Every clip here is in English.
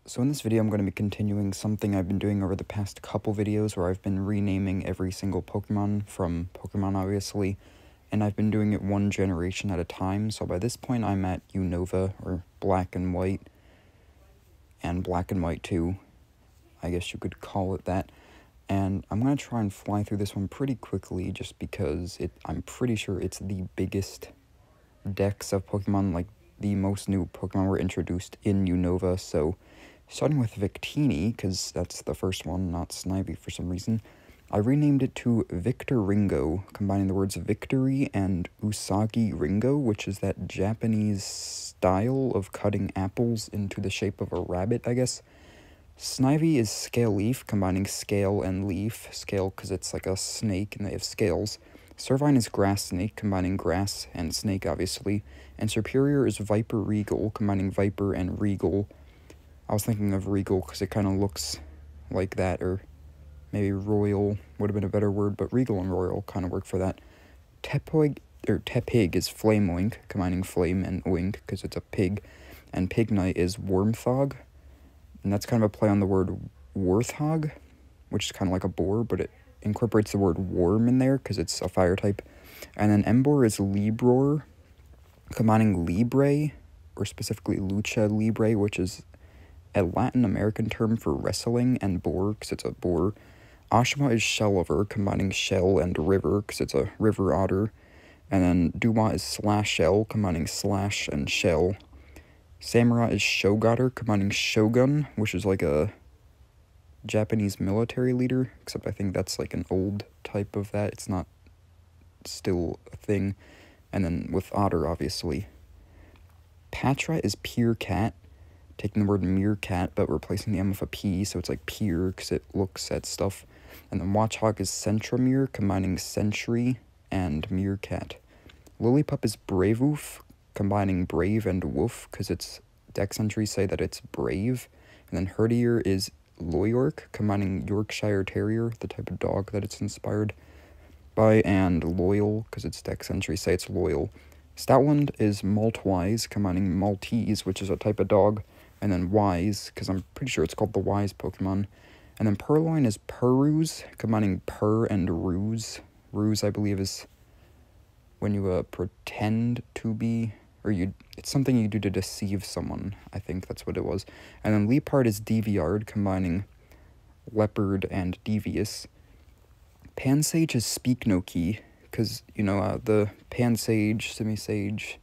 So in this video, I'm going to be continuing something I've been doing over the past couple videos where I've been renaming every single Pokemon from Pokemon, obviously, and I've been doing it one generation at a time. So by this point, I'm at Unova, or Black and White, and Black and White 2, I guess you could call it that. And I'm going to try and fly through this one pretty quickly just because I'm pretty sure it's the biggest dex of Pokemon, like the most new Pokemon were introduced in Unova, so starting with Victini, because that's the first one, not Snivy for some reason, I renamed it to Victor Ringo, combining the words victory and Usagi Ringo, which is that Japanese style of cutting apples into the shape of a rabbit, I guess. Snivy is Scale Leaf, combining scale and leaf. Scale because it's like a snake and they have scales. Servine is Grass Snake, combining grass and snake, obviously. And Superior is Viper Regal, combining viper and regal. I was thinking of regal because it kind of looks like that, or maybe royal would have been a better word, but regal and royal kind of work for that. Tepig is Flame Oink, combining flame and oink because it's a pig. And Pignite is Wormthog, and that's kind of a play on the word warthog, which is kind of like a boar, but it incorporates the word worm in there because it's a fire type. And then Emboar is Libror, combining Libre, or specifically Lucha Libre, which is a Latin American term for wrestling, and boar because it's a boar. Ashima is Shelliver, combining shell and river because it's a river otter. And then Duma is Slash-Shell, combining slash and shell. Samura is Shogatter, combining shogun, which is like a Japanese military leader, except I think that's like an old type of that. It's not still a thing. And then with otter, obviously. Patra is Peer Cat, taking the word meerkat, but replacing the M with a P, so it's like peer, because it looks at stuff. And then Watchhawk is Centromere, combining sentry and meerkat. Lillipup is Bravewoof, combining brave and woof, because its dex entries say that it's brave. And then Herdier is Loyork, combining Yorkshire Terrier, the type of dog that it's inspired by, and Loyal, because its dex entries say it's loyal. Stoutland is Maltwise, combining Maltese, which is a type of dog. And then Wise, because I'm pretty sure it's called the Wise Pokemon. And then Purloin is Purruse, combining purr and ruse. Ruse, I believe, is when you pretend to be, or it's something you do to deceive someone. I think that's what it was. And then Leopard is Deviard, combining leopard and devious. Pansage is Speak No Key, because, the Pansage, Simisage,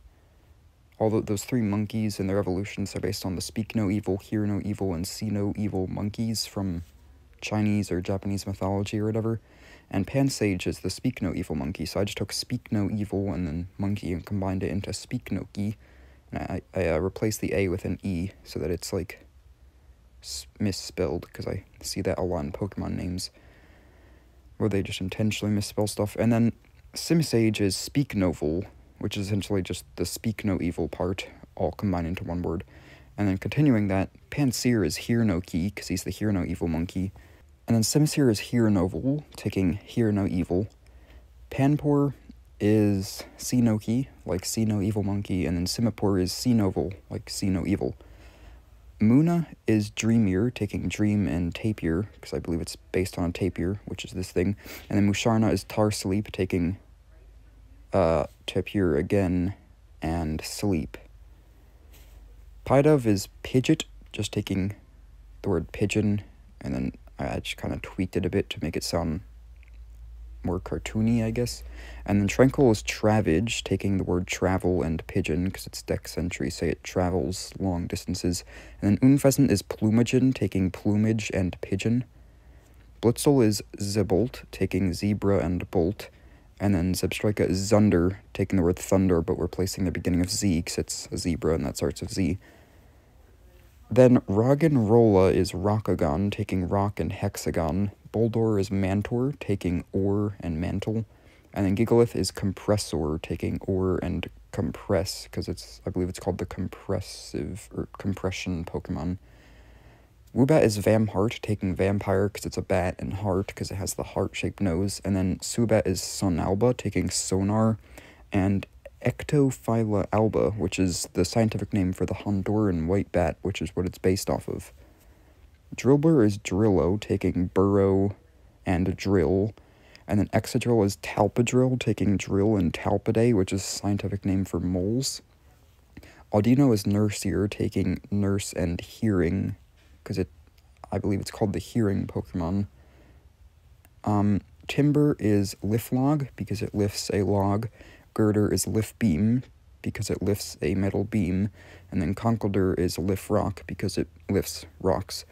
all those three monkeys and their evolutions are based on the Speak No Evil, Hear No Evil, and See No Evil monkeys from Chinese or Japanese mythology or whatever. And Pansage is the Speak No Evil monkey, so I just took Speak No Evil and then monkey and combined it into Speak No Ki. And I replaced the A with an E so that it's like misspelled, because I see that a lot in Pokemon names where they just intentionally misspell stuff. And then Simisage is Speak Novel, which is essentially just the Speak No Evil part, all combined into one word. And then continuing that, Pansear is Hear No Ki, because he's the Hear No Evil monkey. And then Simisear is Hear Novel, taking Hear No Evil. Panpour is See No Ki, like See No Evil monkey, and then Simipour is See Novel, like See No Evil. Muna is Dreamier, taking Dream and Tapir, because I believe it's based on a tapir, which is this thing. And then Musharna is Tar Sleep, taking Tapir again, and Sleep. Pidove is Pidgeot, just taking the word pigeon, and then I just kind of tweaked it a bit to make it sound more cartoony, I guess. And then Tranquil is Travage, taking the word travel and pigeon, because its dex entries say it travels long distances. And then Unfezant is Plumagen, taking plumage and pigeon. Blitzel is Zebolt, taking zebra and bolt. And then Zebstrika is Zunder, taking the word thunder, but replacing the beginning of Z, because it's a zebra and that starts with Z. Then Roggenrola is Rockagon, taking rock and hexagon. Boldor is Mantor, taking ore and mantle. And then Gigalith is Compressor, taking ore and compress, because I believe it's called the compressive, or compression Pokemon. Woobat is Vamheart, taking vampire because it's a bat, and heart because it has the heart-shaped nose. And then Subat is Sonalba, taking sonar. And Ectophyla alba, which is the scientific name for the Honduran white bat, which is what it's based off of. Drillbur is Drillo, taking burrow and drill. And then Excadrill is Talpadrill, taking drill and Talpidae, which is a scientific name for moles. Audino is Nurseer, taking nurse and hearing, because I believe it's called the hearing Pokemon. Timber is Liflog, because it lifts a log. Girder is Liftbeam, because it lifts a metal beam. And then Conkeldurr is Liftrock, because it lifts rocks.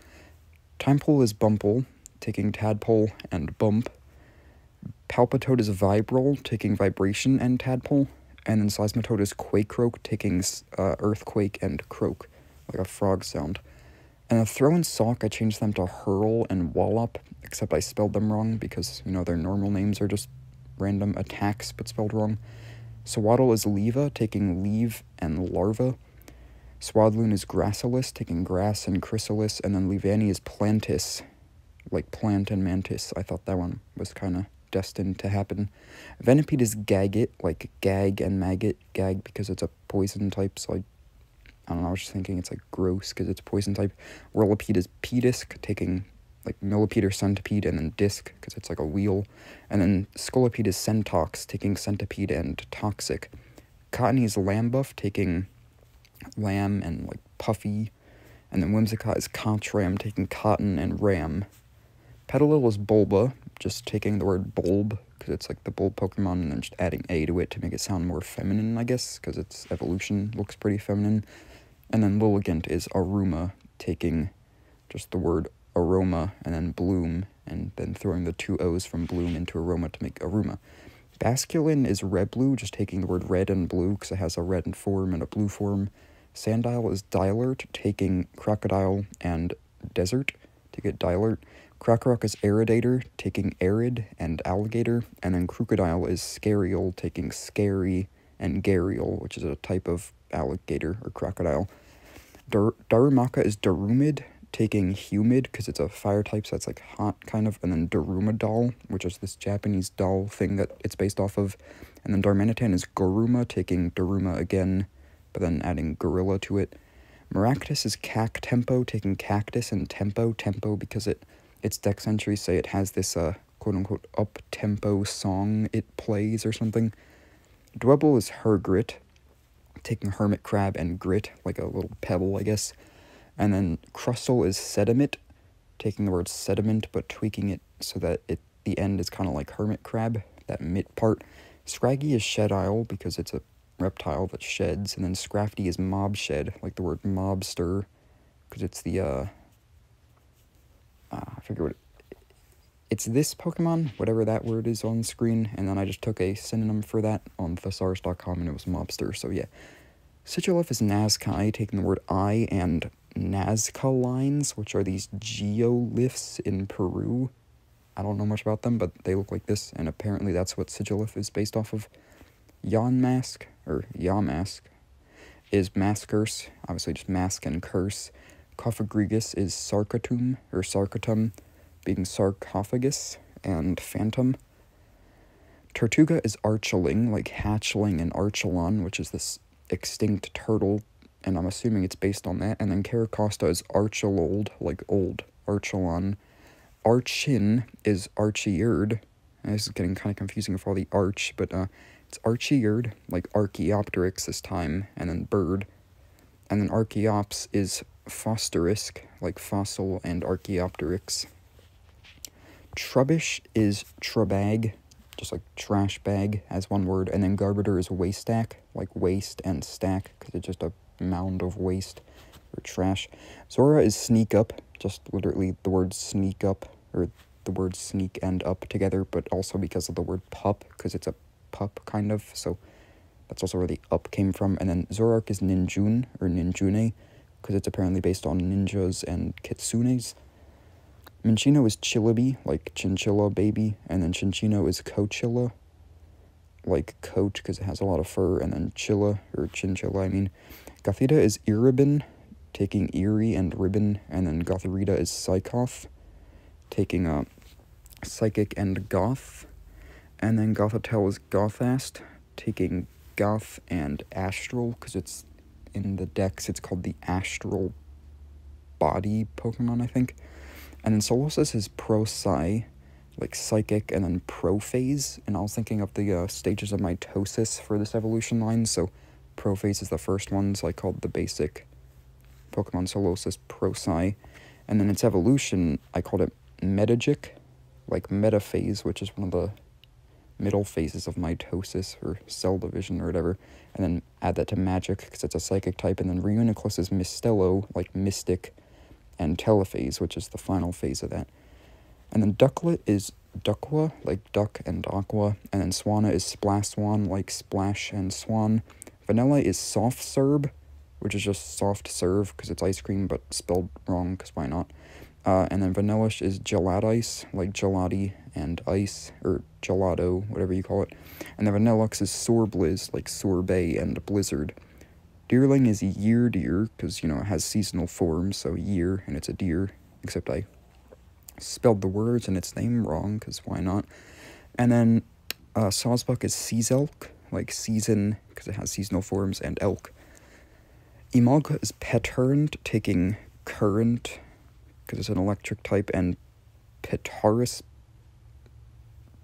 Timepole is Bumple, taking tadpole and bump. Palpitoad is Vibrol, taking vibration and tadpole. And then Seismitoad is Quakecroak, taking earthquake and croak, like a frog sound. And the Throw and Sawk, I changed them to Hurl and Wallop, except I spelled them wrong because, their normal names are just random attacks but spelled wrong. Swaddle is Leva, taking leave and larva. Swadloon is Gracilis, taking grass and chrysalis. And then Leavanny is Plantis, like plant and mantis. I thought that one was kind of destined to happen. Venipede is Gagget, like gag and maggot. Gag because it's a poison type, so I don't know, I was just thinking it's like gross because it's poison type. Whirlipede is Pedisc, taking like millipede or centipede, and then disc because it's like a wheel. And then Scolipede is Centox, taking centipede and toxic. Cottony is Lambuff, taking lamb and like puffy. And then Whimsicott is Contram, taking cotton and ram. Petalil is Bulba, just taking the word bulb because it's like the bulb Pokemon, and then just adding A to it to make it sound more feminine, I guess, because its evolution looks pretty feminine. And then Lilligant is Aruma, taking just the word aroma and then bloom, and then throwing the two O's from bloom into aroma to make Aruma. Basculin is Reblu, just taking the word red and blue because it has a red form and a blue form. Sandile is Dilert, taking crocodile and desert to get Dilert. Krokorok is Aridator, taking arid and alligator. And then Crocodile is Scarial, taking scary and Garial, which is a type of alligator or crocodile. Darumaka is Darumid, taking humid because it's a fire type, so it's like hot kind of. And then Darumadol, which is this Japanese doll thing that it's based off of. And then Darmanitan is Goruma, taking Daruma again, but then adding gorilla to it. Maractus is Cactempo, taking cactus and tempo because its dex entries say it has this quote-unquote up-tempo song it plays or something. Dwebble is Hergrit, taking hermit crab and grit, like a little pebble, I guess. And then Crustle is Sediment, taking the word sediment but tweaking it so that the end is kind of like hermit crab, that mid part. Scraggy is Shedile because it's a reptile that sheds. And then Scrafty is Mobshed, like the word mobster, because it's the I forget what it's this Pokemon, whatever that word is on screen, and then I just took a synonym for that on thesaurus.com and it was mobster, so yeah. Sigilyph is Nazkai, taking the word I and Nazca lines, which are these geoliths in Peru. I don't know much about them, but they look like this, and apparently that's what Sigilyph is based off of. Yamask is Maskers, obviously just mask and curse. Cophagrigus is Sarcatum, being sarcophagus and phantom. Tortuga is Archeling, like hatchling and Archelon, which is this extinct turtle, and I'm assuming it's based on that. And then Caracosta is Archelold, like old Archelon. Archin is Archierd. This is getting kind of confusing with all the arch, but it's Archierd, like Archaeopteryx this time, and then bird. And then Archaeops is Fosterisk, like fossil and Archaeopteryx. Trubbish is Trubag, just like trash bag as one word. And then Garbodor is Waystack, like waste and stack, because it's just a mound of waste or trash. Zora is Sneak Up, just literally the word sneak up, or the words sneak and up together, but also because of the word pup, because it's a pup kind of, so that's also where the up came from. And then Zoroark is Ninjun, or Ninjune, because it's apparently based on ninjas and kitsunes. Minchino is Chillaby, like chinchilla baby, and then Chinchino is Coachilla, like coat, because it has a lot of fur, and then Chilla, or chinchilla, I mean. Gothita is Irribin, taking eerie and ribbon, and then Gothorita is Psychoth, taking psychic and goth, and then Gothitelle is Gothast, taking goth and astral, because it's in the dex, it's called the Astral body Pokemon, I think. And then Solosis is Pro-Psi, like Psychic, and then Prophase. And I was thinking of the stages of mitosis for this evolution line, so Prophase is the first one, so I called the basic Pokemon Solosis Pro-Psi. And then its evolution, I called it Metagic, like Metaphase, which is one of the middle phases of mitosis or cell division or whatever, and then add that to Magic because it's a psychic type, and then Reuniclus is Mistello, like Mystic, and Telephase, which is the final phase of that. And then Ducklet is Duckwa, like Duck and Aqua, and then Swanna is Splaswan, like Splash and Swan. Vanilla is Soft Serve, which is just soft serve because it's ice cream, but spelled wrong because why not? And then Vanillish is Gelatice, like Gelati and Ice, or Gelato, whatever you call it. And then Vanillux is Sorbliz, like Sorbet and Blizzard. Deerling is Year Deer, because, you know, it has seasonal forms, so year, and it's a deer, except I spelled the words in its name wrong, because why not? And then Sawsbuck is Seaselk, like season, because it has seasonal forms, and elk. Emolga is Peturned, taking current, because it's an electric type, and Petaurus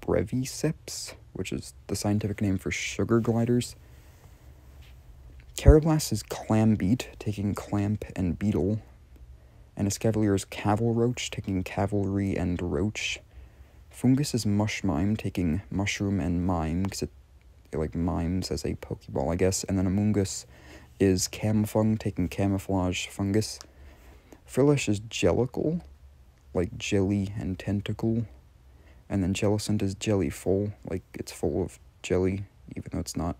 breviceps, which is the scientific name for sugar gliders. Carablast is Clambeat, taking clamp and beetle. And Escavalier is Cavalroach, taking cavalry and roach. Fungus is Mushmime, taking mushroom and mime, because it like mimes as a Pokeball, I guess. And then Amoonguss is Camfung, taking camouflage fungus. Frillish is Jellicle, like jelly and tentacle. And then Jellicent is Jellyful, like it's full of jelly, even though it's not.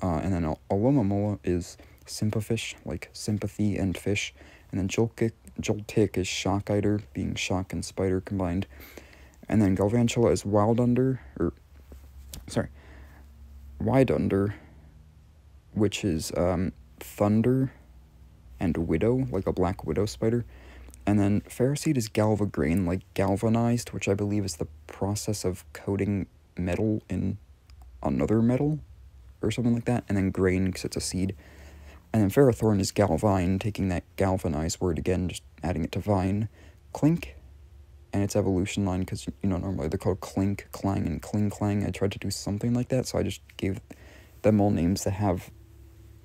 And then Alomomola is Sympafish, like sympathy and fish. And then Joltik is Shockiter, being shock and spider combined. And then Galvantula is Wildunder, Widunder, which is Thunder and Widow, like a black widow spider. And then Ferroseed is Galvagrain, like galvanized, which I believe is the process of coating metal in another metal, or something like that. And then Grain, because it's a seed. And then Ferrothorn is Galvine, taking that galvanized word again, just adding it to Vine. Clink, and its evolution line, because, you know, normally they're called Clink, Clang, and Kling Clang. I tried to do something like that, so I just gave them all names that have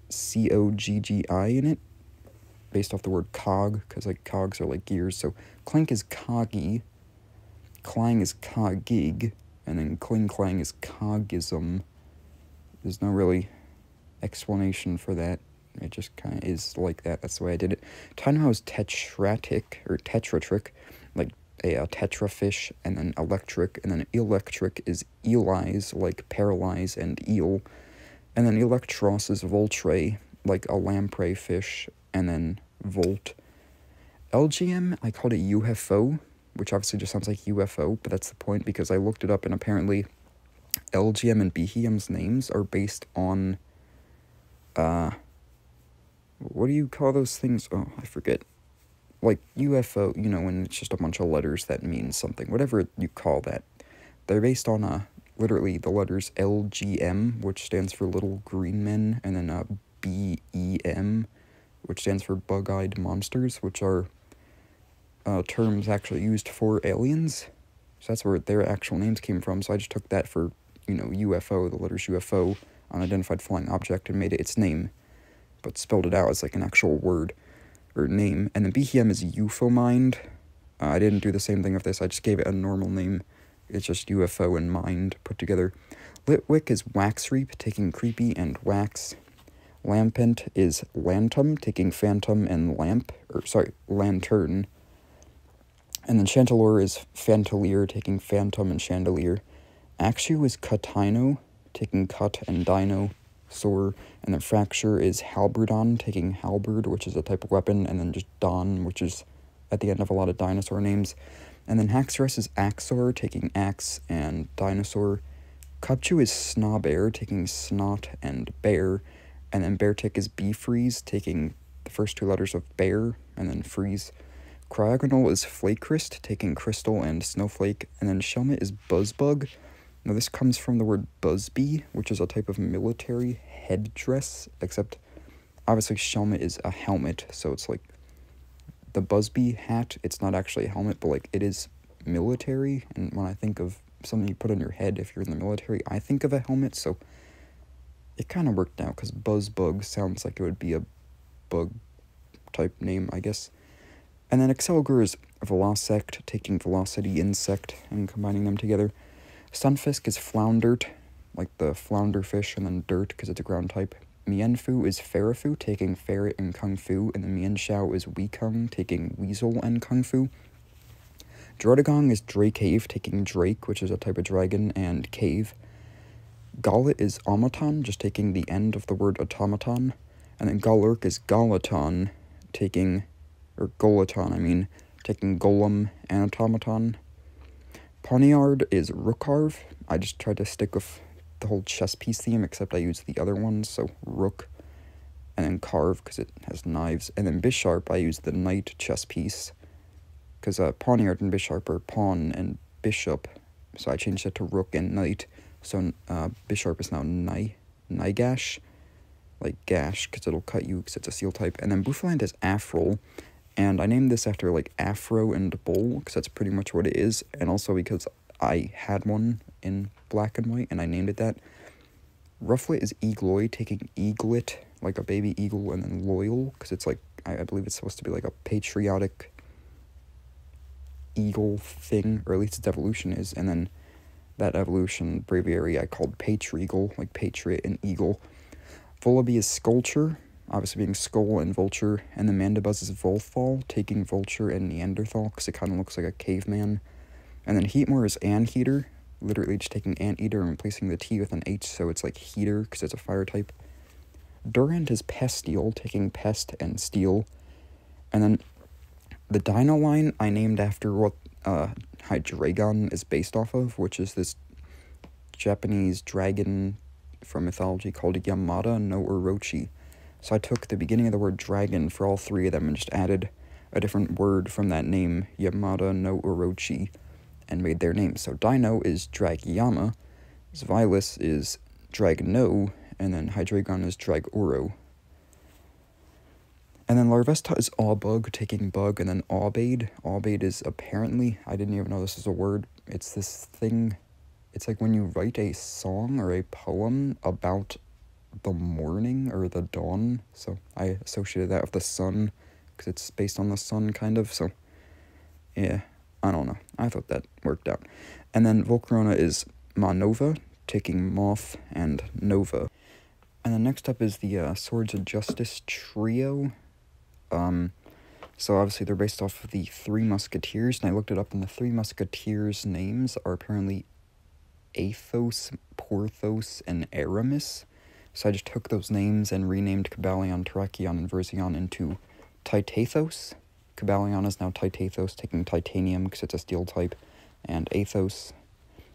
C-O-G-G-I in it, based off the word cog, because, like, cogs are like gears. So Clink is Coggy, Clang is Cogig, and then Kling Clang is Cogism. There's no really explanation for that. It just kind of is like that. That's the way I did it. Tynamo is Tetratic, or Tetratric, like a tetrafish, and then electric, and then electric is Elize, like paralyze and eel. And then Electros is Voltray, like a lamprey fish, and then Volt. LGM, I called it UFO, which obviously just sounds like UFO, but that's the point, because I looked it up, and apparently LGM and Behemoth's names are based on, what do you call those things? Oh, I forget. Like, UFO, you know, when it's just a bunch of letters that mean something. Whatever you call that. They're based on, literally, the letters LGM, which stands for Little Green Men, and then, BEM, which stands for Bug-Eyed Monsters, which are, terms actually used for aliens. So that's where their actual names came from. So I just took that for, you know, UFO, the letters UFO, unidentified flying object, and made it its name, but spelled it out as like an actual word or name. And then BHM is UFO-Mind. I didn't do the same thing with this. I just gave it a normal name. It's just UFO and Mind put together. Litwick is Waxreep, taking creepy and wax. Lampent is Lantum, taking phantom and lamp, or sorry, lantern. And then Chandelure is Fantalier, taking phantom and chandelier. Axew is Cutino, taking cut and dino, soar. And then Fracture is Halberdon, taking halberd, which is a type of weapon. And then just Don, which is at the end of a lot of dinosaur names. And then Haxorus is Axor, taking axe and dinosaur. Cupchew is Snobair, taking snot and bear. And then Beartick is Beefreeze, taking the first two letters of bear, and then freeze. Cryogonal is Flakerist, taking crystal and snowflake. And then Shelmet is Buzzbug. Now this comes from the word Buzzbee, which is a type of military headdress, except obviously Shelmet is a helmet, so it's like the Busby hat, it's not actually a helmet, but like it is military, and when I think of something you put on your head if you're in the military, I think of a helmet, so it kind of worked out, because Buzzbug sounds like it would be a bug type name, I guess. And then Excelgor is Velocect, taking Velocity, Insect, and combining them together. Stunfisk is Floundert, like the flounder fish, and then Dirt, because it's a ground type. Mienfoo is Ferrofu, taking Ferret and Kung Fu, and then Mienshao is Weekung, taking Weasel and Kung Fu. Druddigong is Dracave, taking Drake, which is a type of dragon, and Cave. Gollet is Automaton, just taking the end of the word automaton. And then Golurk is Golaton, taking, or Golaton, I mean, taking Golem and automaton. Poniard is Rookarv. I just tried to stick with the whole chess piece theme, except I used the other ones, so Rook, and then Carve, because it has knives. And then Bisharp, I used the Knight chess piece, because Poniard and Bisharp are Pawn and Bishop, so I changed it to Rook and Knight. So Bisharp is now Nygash, like Gash, because it'll cut you, because it's a Seal type. And then Bouffalant is Afrol, and I named this after, like, Afro and Bull, because that's pretty much what it is, and also because I had one in Black and White, and I named it that. Rufflet is Eagloy, taking Eaglet, like a baby eagle, and then Loyal, because it's like, I believe it's supposed to be like a patriotic eagle thing, or at least its evolution is, and then that evolution breviary I called Patreagle, like Patriot and Eagle. Vullaby is Sculpture, obviously being Skull and Vulture, and then Mandibuzz is Volthal, taking Vulture and Neanderthal, because it kind of looks like a caveman. And then Heatmore is Anteater, literally just taking Anteater and replacing the T with an H, so it's like Heater, because it's a fire type. Durant is Pesteel, taking Pest and Steel. And then the Dino line I named after what Hydreigon is based off of, which is this Japanese dragon from mythology called Yamada no Orochi. So I took the beginning of the word dragon for all three of them and just added a different word from that name, Yamada no Orochi, and made their name. So Dino is Dragyama, Zvylus is Dragno, and then Hydreigon is Dragoro. And then Larvesta is Awbug, taking Bug, and then Awbade. Awbade is apparently, I didn't even know this is a word, it's this thing, it's like when you write a song or a poem about the morning or the dawn, so I associated that with the sun, because it's based on the sun, kind of, so, yeah, I don't know, I thought that worked out. And then Volcarona is Monova, taking Moth and Nova. And then next up is the Swords of Justice trio. So obviously they're based off of the Three Musketeers, and I looked it up, and the Three Musketeers' names are apparently Athos, Porthos, and Aramis. So I just took those names and renamed Cobalion, Terrakion, and Verzion into Titathos. Cobalion is now Titathos, taking Titanium because it's a steel type, and Athos.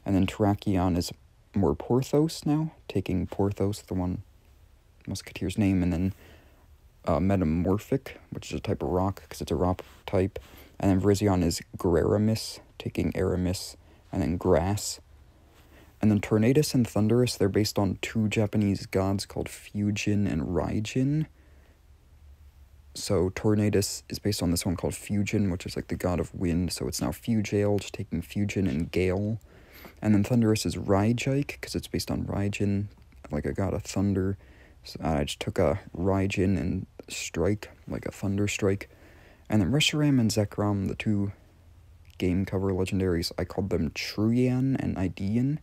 And then Terrakion is more Porthos now, taking Porthos, the one Musketeer's name, and then Metamorphic, which is a type of rock, because it's a rock type. And then Virizion is Graramis, taking Aramis, and then Grass. And then Tornadus and Thunderous, they're based on two Japanese gods called Fujin and Raijin. So Tornadus is based on this one called Fujin, which is like the god of wind, so it's now Fujail, just taking Fujin and Gale. And then Thunderous is Raijike, because it's based on Raijin, like a god of thunder. So I just took a Raijin and Strike, like a Thunder Strike. And then Reshiram and Zekrom, the two game cover legendaries, I called them Truyan and Idean.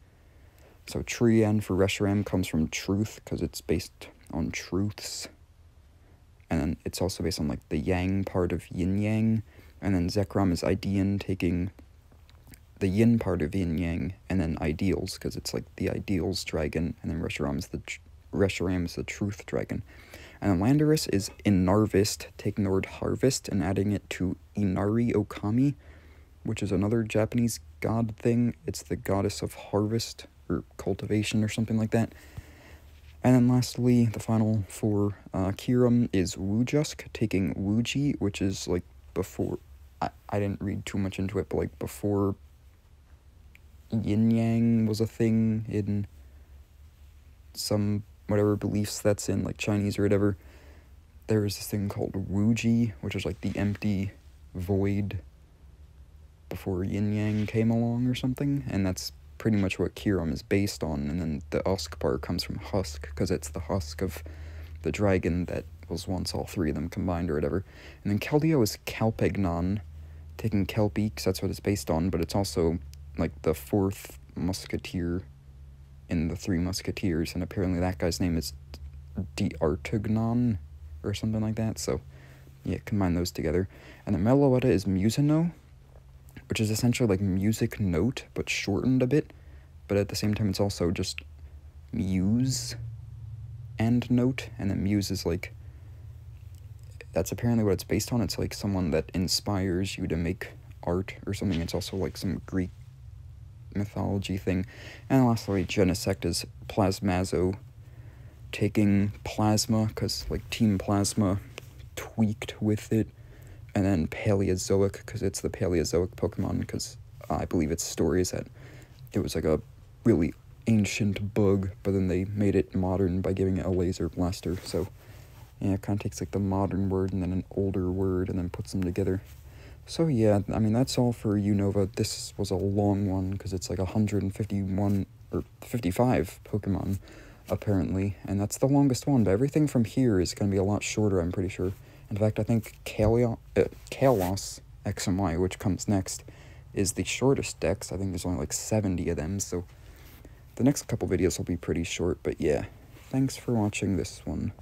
So Truyan for Reshiram comes from truth, because it's based on truths. And then it's also based on like the yang part of yin-yang. And then Zekrom is Idean, taking the yin part of yin-yang, and then ideals, because it's like the ideals dragon, and then Reshiram is the truth dragon. And then Landorus is Inarvist, taking the word harvest and adding it to Inari Okami, which is another Japanese god thing. It's the goddess of harvest, or cultivation, or something like that. And then lastly, the final for Kiram is Wujusk, taking Wuji, which is like before, I didn't read too much into it, but like before yin-yang was a thing in some whatever beliefs that's in, like Chinese or whatever, there was this thing called Wuji, which is like the empty void before yin yang came along or something, and that's pretty much what Kyurem is based on. And then the Usk part comes from husk, because it's the husk of the dragon that was once all three of them combined or whatever. And then Keldeo is Kelpegnon, taking Kelpie, because that's what it's based on, but it's also like the fourth musketeer in the Three Musketeers, and apparently that guy's name is D'Artagnan or something like that, so yeah, combine those together. And then Meloetta is Musino, which is essentially like music note, but shortened a bit, but at the same time it's also just muse and note, and then muse is like, that's apparently what it's based on. It's like someone that inspires you to make art or something. It's also like some Greek mythology thing. And lastly, Genesect is Plasmazo, taking Plasma, because like Team Plasma tweaked with it. And then Paleozoic, because it's the Paleozoic Pokemon, because I believe its story is that it was like a really ancient bug, but then they made it modern by giving it a laser blaster. So yeah, it kind of takes like the modern word and then an older word and then puts them together. So yeah, I mean, that's all for Unova. This was a long one because it's like 151 or 55 Pokemon, apparently, and that's the longest one, but everything from here is going to be a lot shorter, I'm pretty sure. In fact, I think Kalos X and Y, which comes next, is the shortest dex. I think there's only like 70 of them, so the next couple videos will be pretty short, but yeah, thanks for watching this one.